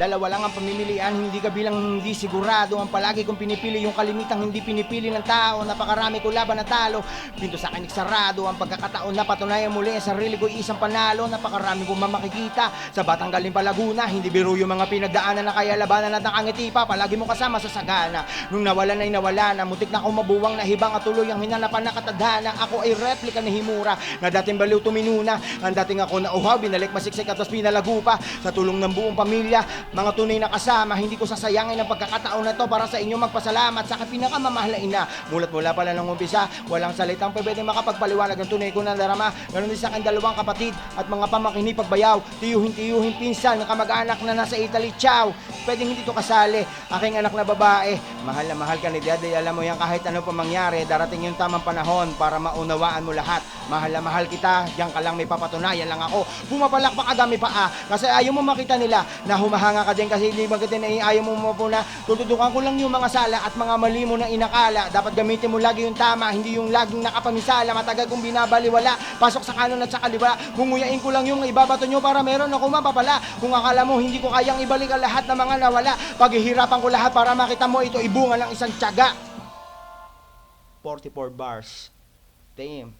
Dalawa lang ang pamimilian, hindi ka bilang hindi sigurado. Ang palagi kong pinipili yung kalimitang hindi pinipili ng tao. Napakarami ko laban na talo, pinto sa akin sarado. Ang pagkakataon na patunayan muli ang sarili ko isang panalo. Napakarami kong mamakikita sa batang galing pa Laguna. Hindi biro yung mga pinagdaanan na kaya labanan at nakangiti pa. Palagi mo kasama sa sagana. Nung nawalan ay nawala na, mutik na akong mabuwang na hibang at tuloy ang hinanapan na katadhana. Ako ay replika ni Himura na dating baliw tuminuna. Ang dating ako na uhaw, binalik masiksik at tapos pinalago pa. Sa tulong ng buong pamilya, mga tunay na kasama, hindi ko sasayangin ang pagkakataon na to para sa inyo magpasalamat sa pinakamamahal na ina. Mulat mula pala ng umpisa, walang salitang pwede makapagpaliwanag ng tunay ko na darama. Ganon din sa akin dalawang kapatid at mga pamangkin pagbayaw, tiyuhin pinsan ng kamag-anak na nasa Italy, ciao. Pwedeng hindi to kasali, aking anak na babae. Mahal na mahal ka ni Daddy, alam mo yan kahit ano pa mangyari, darating yung tamang panahon para maunawaan mo lahat. Mahal na mahal kita, diyan ka lang may papatunayan lang ako. Pumapalakpak agami paa, kasi ayaw mo makita nila na humahanga ka din kasi hindi maganda na ayaw mo mapuna. Tututukan ko lang yung mga sala at mga mali mo na inakala. Dapat gamitin mo lagi yung tama, hindi yung laging nakapamisala. Matagal kong binabaliwala, pasok sa kanon at sa kaliwa. Munguyain ko lang yung ibabato nyo para meron ako mapapala. Kung akala mo hindi ko kayang ibalik ang lahat ng mga nawala, paghihirapan ko lahat para makita mo ito ibunga ng isang tiyaga. 44 bars. Damn.